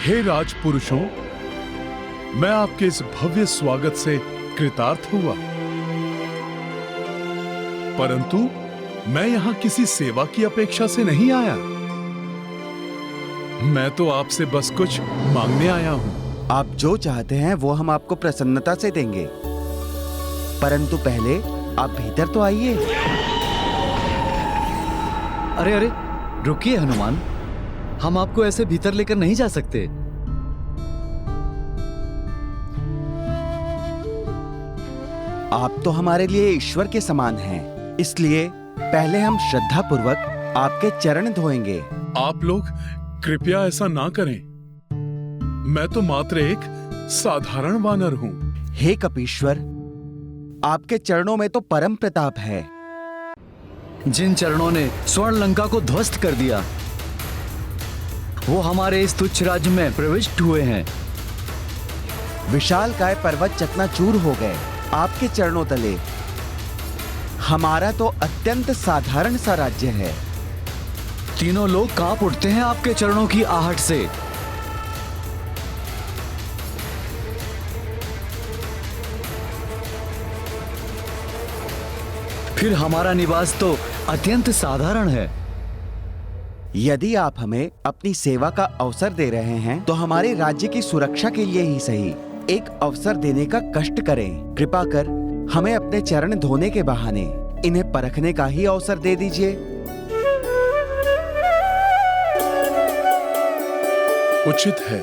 हे राजपुरुषों, मैं आपके इस भव्य स्वागत से कृतार्थ हुआ, परंतु मैं यहां किसी सेवा की अपेक्षा से नहीं आया। मैं तो आपसे बस कुछ मांगने आया हूं। आप जो चाहते हैं वो हम आपको प्रसन्नता से देंगे, परंतु पहले आप भीतर तो आइए। अरे अरे, रुकिए हनुमान, हम आपको ऐसे भीतर लेकर नहीं जा सकते। आप तो हमारे लिए ईश्वर के समान हैं, इसलिए पहले हम श्रद्धा पूर्वक आपके चरण धोएंगे। आप लोग कृपया ऐसा ना करें। मैं तो मात्र एक साधारण वानर हूं। हे कपीश्वर, आपके चरणों में तो परम प्रताप है। जिन चरणों ने स्वर्ण लंका को ध्वस्त कर दिया, वो हमारे इस तुच्छ राज्य में प्रविष्ट हुए हैं। विशालकाय पर्वत चकनाचूर हो गए आपके चरणों तले। हमारा तो अत्यंत साधारण सा राज्य है। तीनों लोग कांप उठते हैं आपके चरणों की आहट से। फिर हमारा निवास तो अत्यंत साधारण है। यदि आप हमें अपनी सेवा का अवसर दे रहे हैं तो हमारे राज्य की सुरक्षा के लिए ही सही एक अवसर देने का कष्ट करें। कृपा कर हमें अपने चरण धोने के बहाने इन्हें परखने का ही अवसर दे दीजिए। उचित है।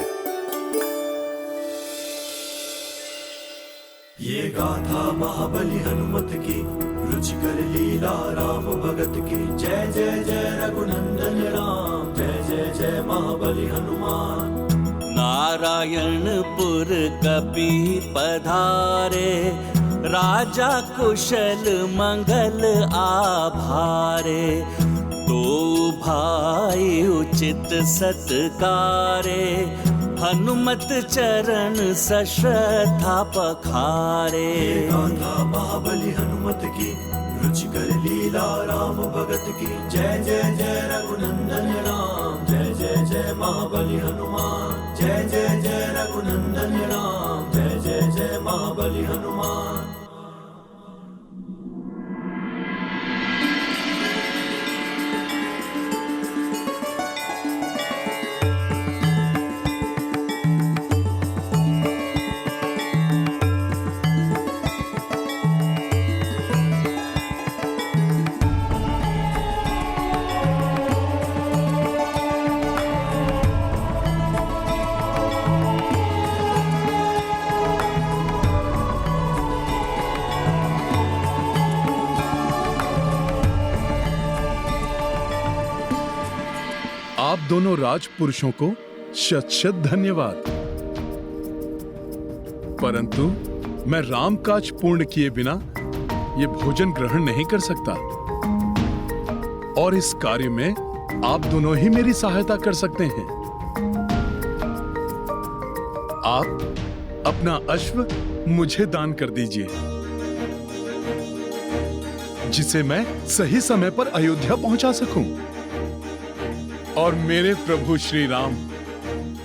ये गाथा महाबली हनुमत की, रुचिकर लीला राम भगत की। जय जय जय रघुनंदन राम, जय जय जय महाबली हनुमान। नारायणपुर कपि पधारे, राजा कुशल मंगल आभारे। दो भाई उचित सत्कारे, हनुमत चरण सश्रद्धा पखारे। गाथा महाबली हनुमत की, रुचिकर लीला राम भगत की। जय जय जय रघुनंदन राम, जय जय जय महाबली हनुमान। जय जय जय रघुनंदन राम, जय जय जय महाबली हनुमान। आप दोनों राजपुरुषों को शत शत धन्यवाद, परंतु मैं राम काज पूर्ण किए बिना ये भोजन ग्रहण नहीं कर सकता, और इस कार्य में आप दोनों ही मेरी सहायता कर सकते हैं। आप अपना अश्व मुझे दान कर दीजिए, जिसे मैं सही समय पर अयोध्या पहुंचा सकूं और मेरे प्रभु श्री राम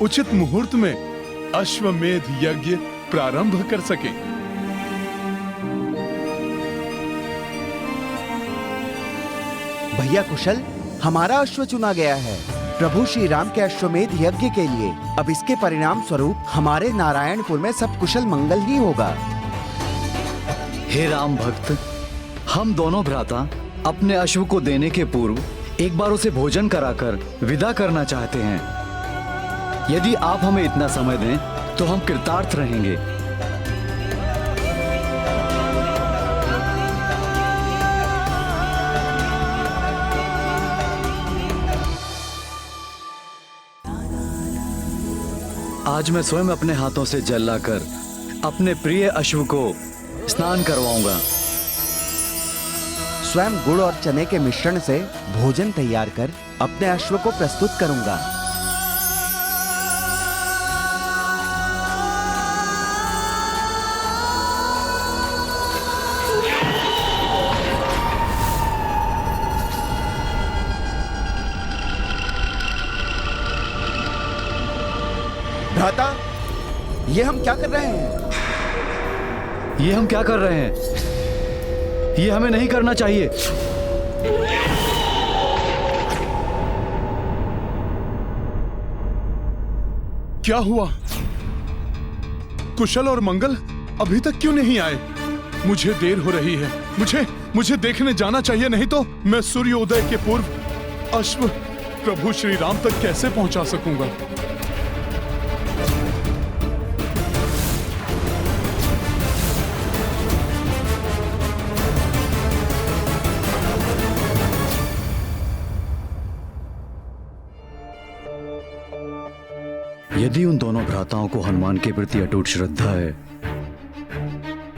उचित मुहूर्त में अश्वमेध यज्ञ प्रारंभ कर सके। भैया कुशल, हमारा अश्व चुना गया है प्रभु श्री राम के अश्वमेध यज्ञ के लिए। अब इसके परिणाम स्वरूप हमारे नारायणपुर में सब कुशल मंगल ही होगा। हे राम भक्त, हम दोनों भ्राता अपने अश्व को देने के पूर्व एक बार उसे भोजन कराकर विदा करना चाहते हैं। यदि आप हमें इतना समय दें तो हम कृतार्थ रहेंगे। आज मैं स्वयं अपने हाथों से जल लाकर अपने प्रिय अश्व को स्नान करवाऊंगा। स्वयं गुड़ और चने के मिश्रण से भोजन तैयार कर अपने अश्व को प्रस्तुत करूंगा। भ्राता, ये हम क्या कर रहे हैं? ये हम क्या कर रहे हैं? ये हमें नहीं करना चाहिए। क्या हुआ? कुशल और मंगल अभी तक क्यों नहीं आए? मुझे देर हो रही है। मुझे देखने जाना चाहिए, नहीं तो मैं सूर्योदय के पूर्व अश्व प्रभु श्री राम तक कैसे पहुंचा सकूंगा? यदि उन दोनों भ्राताओं को हनुमान के प्रति अटूट श्रद्धा है,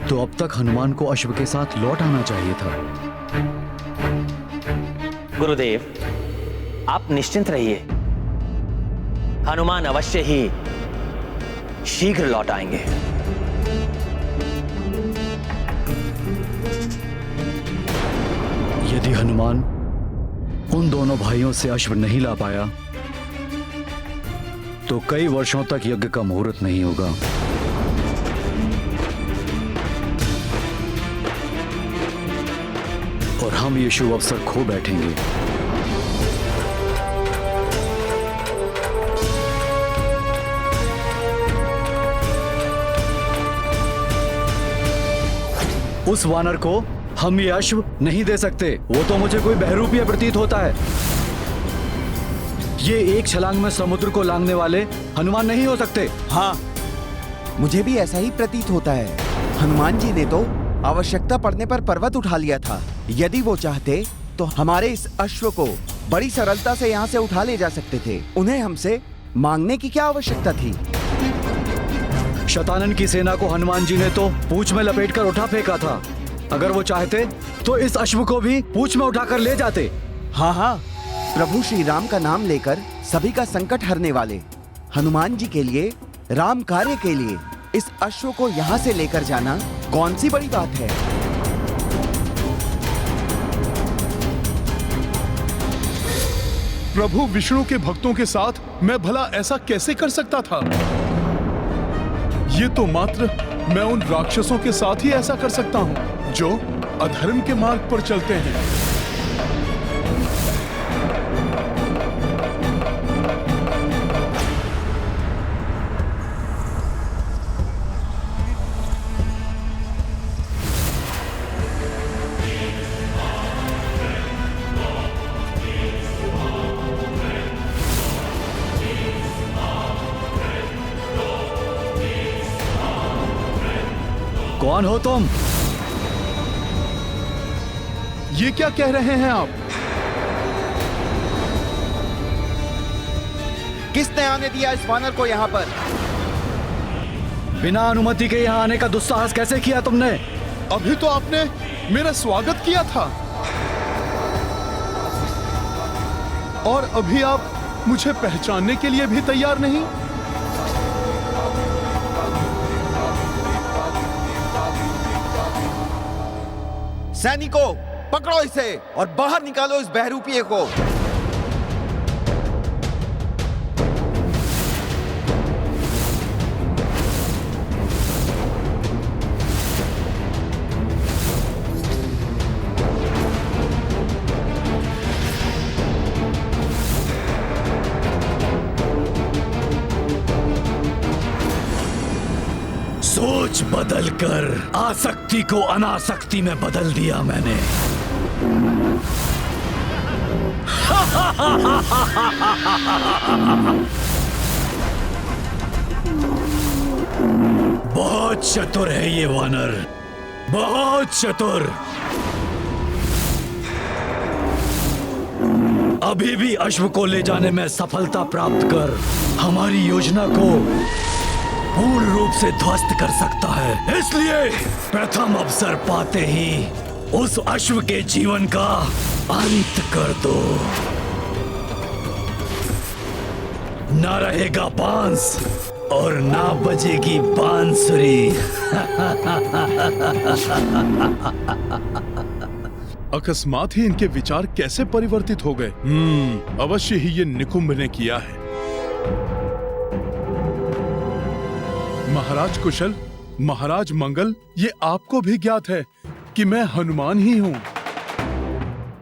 तो अब तक हनुमान को अश्व के साथ लौट आना चाहिए था। गुरुदेव, आप निश्चिंत रहिए, हनुमान अवश्य ही शीघ्र लौट आएंगे। यदि हनुमान उन दोनों भाइयों से अश्व नहीं ला पाया, तो कई वर्षों तक यज्ञ का मुहूर्त नहीं होगा। और हम ये शुभ अवसर खो बैठेंगे। उस वानर को हम ये अश्व नहीं दे सकते। वो तो मुझे कोई बहरूपीय प्रतीत होता है। ये एक छलांग में समुद्र को लांघने वाले हनुमान नहीं हो सकते। हाँ, मुझे भी ऐसा ही प्रतीत होता है। हनुमान जी ने तो आवश्यकता पड़ने पर पर्वत उठा लिया था। यदि वो चाहते तो हमारे इस अश्व को बड़ी सरलता से यहाँ से उठा ले जा सकते थे। उन्हें हमसे मांगने की क्या आवश्यकता थी? शतानन की सेना को हनुमान जी ने तो पूंछ में लपेटकर उठा फेंका था। अगर वो चाहते तो इस अश्व को भी पूंछ में उठाकर ले जाते। हाँ हाँ, प्रभु श्री राम का नाम लेकर सभी का संकट हरने वाले हनुमान जी के लिए, राम कार्य के लिए इस अश्व को यहाँ से लेकर जाना कौन सी बड़ी बात है? प्रभु विष्णु के भक्तों के साथ मैं भला ऐसा कैसे कर सकता था? ये तो मात्र मैं उन राक्षसों के साथ ही ऐसा कर सकता हूँ जो अधर्म के मार्ग पर चलते हैं। कौन हो तुम? ये क्या कह रहे हैं आप? किसने आने दिया इस वानर को यहाँ पर? बिना अनुमति के यहाँ आने का दुस्साहस कैसे किया तुमने? अभी तो आपने मेरा स्वागत किया था और अभी आप मुझे पहचानने के लिए भी तैयार नहीं। सैनिकों, पकड़ो इसे और बाहर निकालो इस बहरूपीय को। सोच बदलकर आसक्ति को अनासक्ति में बदल दिया मैंने। बहुत चतुर है ये वानर, बहुत चतुर। अभी भी अश्व को ले जाने में सफलता प्राप्त कर हमारी योजना को पूर्ण रूप से ध्वस्त कर सकता है। इसलिए प्रथम अवसर पाते ही उस अश्व के जीवन का अंत कर दो। ना रहेगा बांस और ना बजेगी बांसुरी। अकस्मात ही इनके विचार कैसे परिवर्तित हो गए। अवश्य ही ये निकुंभ ने किया है। महाराज कुशल, महाराज मंगल, ये आपको भी ज्ञात है कि मैं हनुमान ही हूँ।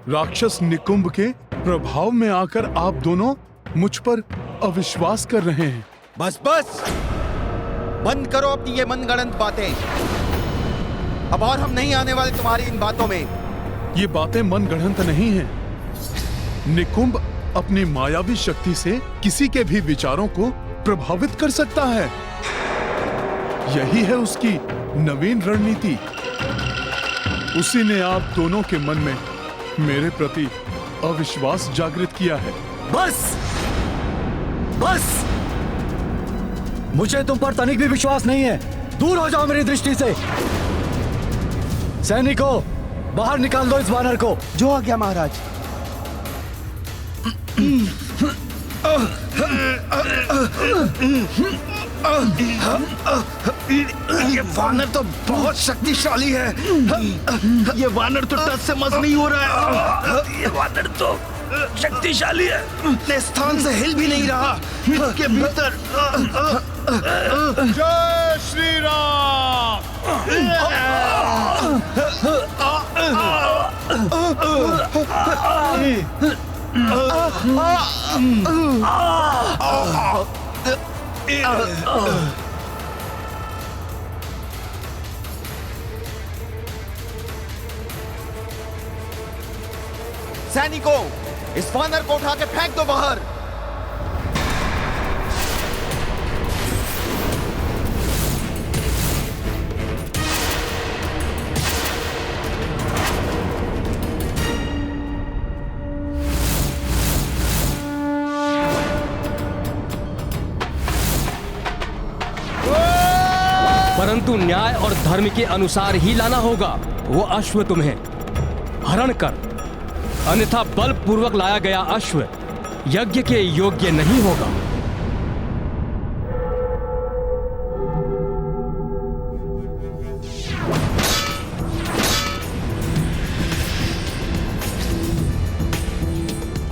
राक्षस निकुंभ के प्रभाव में आकर आप दोनों मुझ पर अविश्वास कर रहे हैं। बस बस, बंद करो अपनी ये मनगढ़ंत बातें। अब और हम नहीं आने वाले तुम्हारी इन बातों में। ये बातें मनगढ़ंत नहीं हैं। निकुंभ अपनी मायावी शक्ति से किसी के भी विचारों को प्रभावित कर सकता है। यही है उसकी नवीन रणनीति। उसी ने आप दोनों के मन में मेरे प्रति अविश्वास जागृत किया है। बस बस, मुझे तुम पर तनिक भी विश्वास नहीं है। दूर हो जाओ मेरी दृष्टि से। सैनिकों, बाहर निकाल दो इस वानर को। जो आ गया महाराज। ये वानर तो बहुत शक्तिशाली है। ये वानर तो टस से मस नहीं हो रहा है। ये वानर तो शक्तिशाली है, अपने स्थान से हिल भी नहीं रहा। इसके भीतर जय श्री राम। सैनिकों, इस वानर को उठा के फेंक दो बाहर। परंतु न्याय और धर्म के अनुसार ही लाना होगा। वो अश्व तुम्हें हरण कर, अन्यथा बलपूर्वक लाया गया अश्व यज्ञ के योग्य नहीं होगा।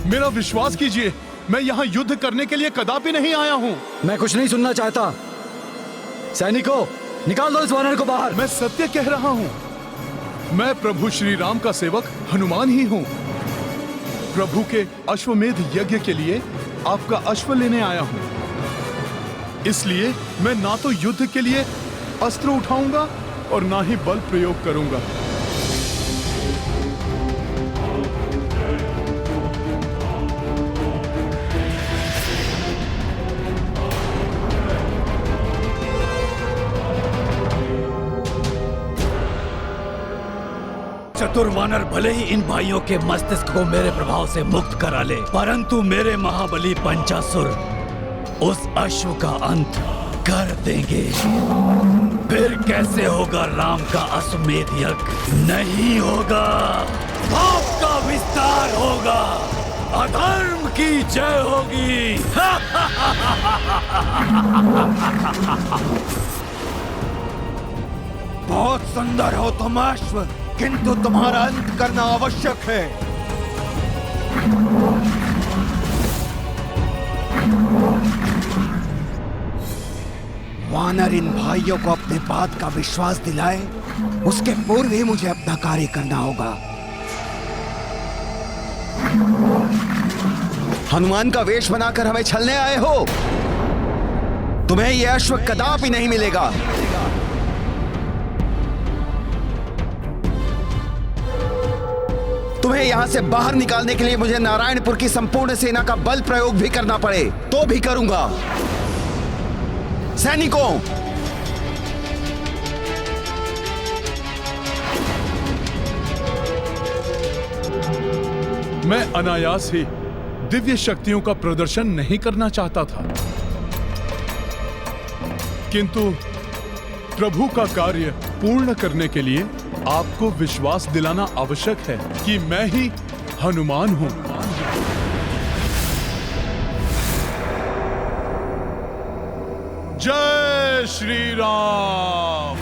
मेरा विश्वास कीजिए, मैं यहाँ युद्ध करने के लिए कदापि नहीं आया हूँ। मैं कुछ नहीं सुनना चाहता। सैनिकों, निकाल दो इस वानर को बाहर। मैं सत्य कह रहा हूँ। मैं प्रभु श्री राम का सेवक हनुमान ही हूँ। प्रभु के अश्वमेध यज्ञ के लिए आपका अश्व लेने आया हूँ। इसलिए मैं ना तो युद्ध के लिए अस्त्र उठाऊंगा और ना ही बल प्रयोग करूंगा। चतुर वानर भले ही इन भाइयों के मस्तिष्क को मेरे प्रभाव से मुक्त करा ले, परंतु मेरे महाबली पंचासुर उस अश्व का अंत कर देंगे। फिर कैसे होगा राम का अश्वमेध यज्ञ? नहीं होगा। पाप का विस्तार होगा, अधर्म की जय होगी। बहुत सुंदर हो तुम अश्व, किंतु तुम्हारा अंत करना आवश्यक है। वानर इन भाइयों को अपने बात का विश्वास दिलाए, उसके पूर्व ही मुझे अपना कार्य करना होगा। हनुमान का वेश बनाकर हमें छलने आए हो? तुम्हें यह अश्व कदापि नहीं मिलेगा। तुम्हें यहां से बाहर निकालने के लिए मुझे नारायणपुर की संपूर्ण सेना का बल प्रयोग भी करना पड़े तो भी करूंगा। सैनिकों, मैं अनायास ही दिव्य शक्तियों का प्रदर्शन नहीं करना चाहता था, किंतु प्रभु का कार्य पूर्ण करने के लिए आपको विश्वास दिलाना आवश्यक है कि मैं ही हनुमान हूं। जय श्री राम।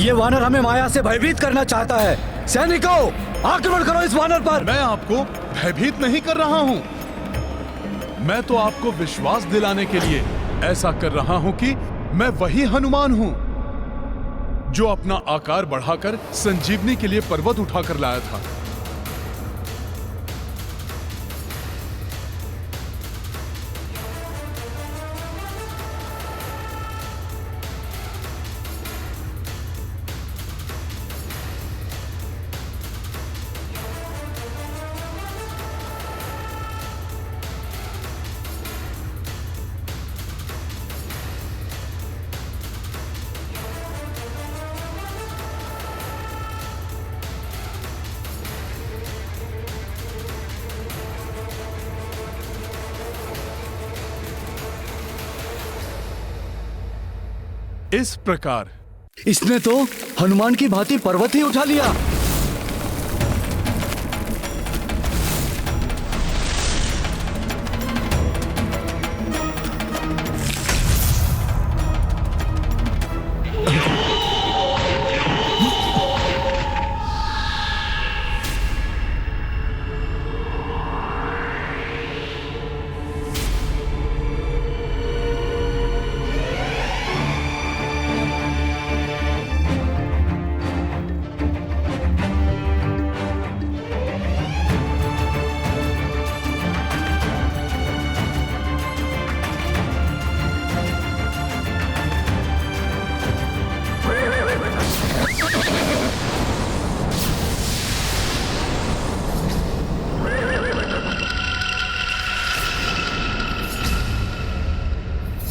ये वानर हमें माया से भयभीत करना चाहता है। सैनिकों, आक्रमण करो इस वानर पर। मैं आपको भयभीत नहीं कर रहा हूं। मैं तो आपको विश्वास दिलाने के लिए ऐसा कर रहा हूं कि मैं वही हनुमान हूं जो अपना आकार बढ़ाकर संजीवनी के लिए पर्वत उठाकर लाया था। इस प्रकार इसने तो हनुमान की भांति पर्वत ही उठा लिया।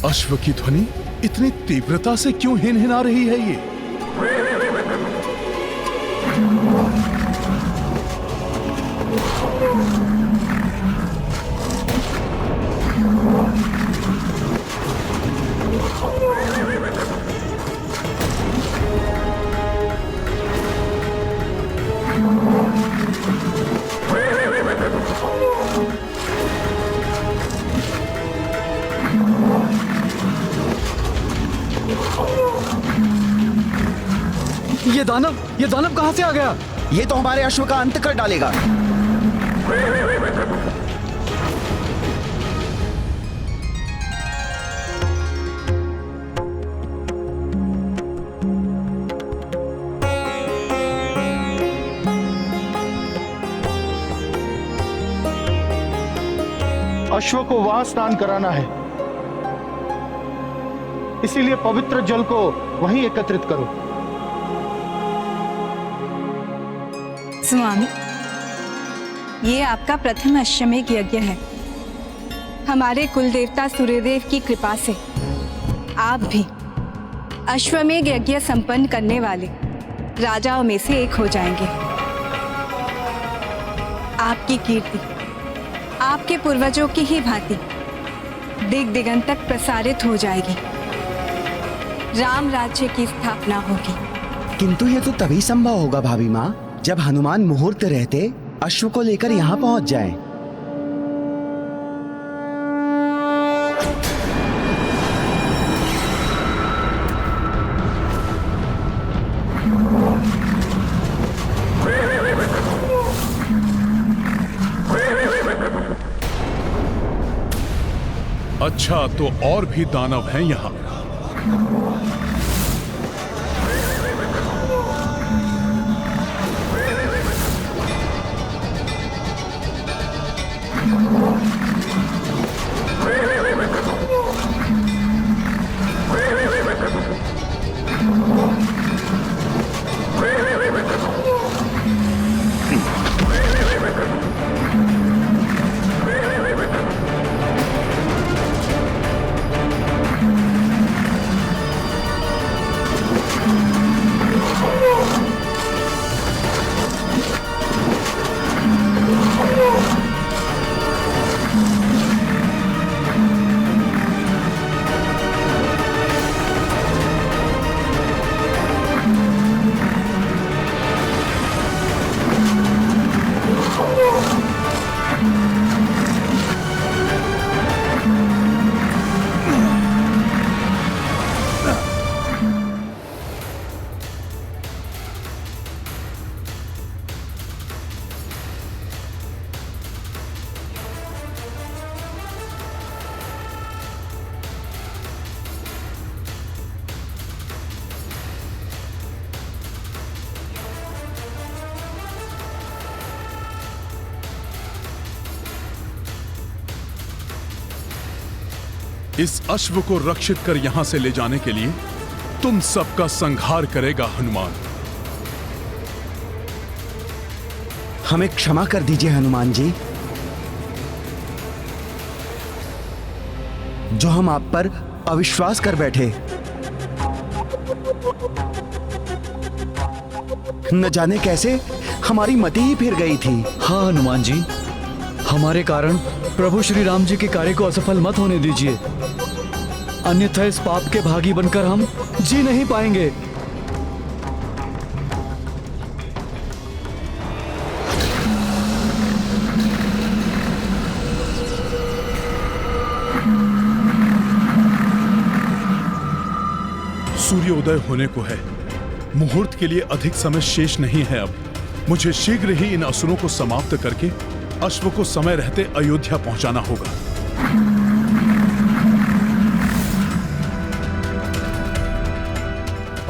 अश्व की ध्वनि इतनी तीव्रता से क्यों हिनहिना रही है ये? ये दानव कहां से आ गया? ये तो हमारे अश्व का अंत कर डालेगा। अश्व को वहां स्नान कराना है, इसीलिए पवित्र जल को वहीं एकत्रित करो। स्वामी, ये आपका प्रथम अश्वमेध यज्ञ है। हमारे कुल देवता सूर्यदेव की कृपा से आप भी अश्वमेध यज्ञ संपन्न करने वाले राजाओं में से एक हो जाएंगे। आपकी कीर्ति आपके पूर्वजों की ही भांति दिग दिगंत तक प्रसारित हो जाएगी। राम राज्य की स्थापना होगी। किंतु ये तो तभी संभव होगा भाभी माँ, जब हनुमान मुहूर्त रहते अश्व को लेकर यहाँ पहुंच जाएं। अच्छा, तो और भी दानव हैं यहाँ। इस अश्व को रक्षित कर यहां से ले जाने के लिए तुम सबका संहार करेगा हनुमान। हमें क्षमा कर दीजिए हनुमान जी, जो हम आप पर अविश्वास कर बैठे। न जाने कैसे हमारी मति ही फिर गई थी। हाँ हनुमान जी, हमारे कारण प्रभु श्री राम जी के कार्य को असफल मत होने दीजिए, अन्यथा इस पाप के भागी बनकर हम जी नहीं पाएंगे। सूर्योदय होने को है, मुहूर्त के लिए अधिक समय शेष नहीं है। अब मुझे शीघ्र ही इन असुरों को समाप्त करके अश्व को समय रहते अयोध्या पहुंचाना होगा।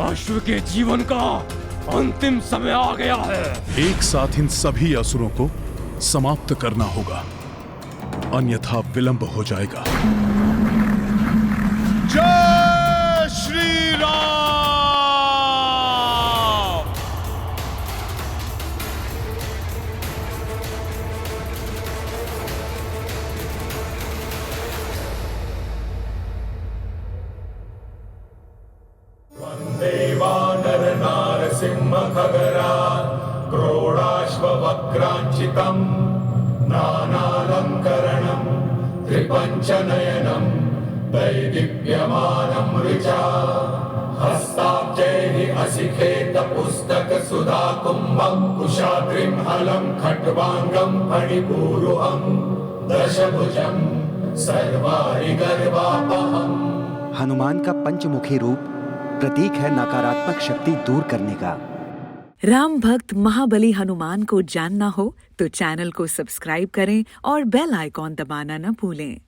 अश्व के जीवन का अंतिम समय आ गया है। एक साथ इन सभी असुरों को समाप्त करना होगा, अन्यथा विलंब हो जाएगा। जय श्री राम। देवानर नारसिंह खगरा क्रोडाश्ववक्राञ्चितम् नानालङ्करणम् त्रिपञ्चनयनम् दैदीप्यमानम् ऋचा हस्ताब्जैः असिखेत पुस्तक सुधा कुम्भम् कुशाग्रिम् हलम् खट्वाङ्गम् फणिपूरुहम् दशभुजम् सर्वारि गर्वापहम्। हनुमान का पंचमुखी रूप प्रतीक है नकारात्मक शक्ति दूर करने का। राम भक्त महाबली हनुमान को जानना हो तो चैनल को सब्सक्राइब करें और बेल आइकॉन दबाना न भूलें।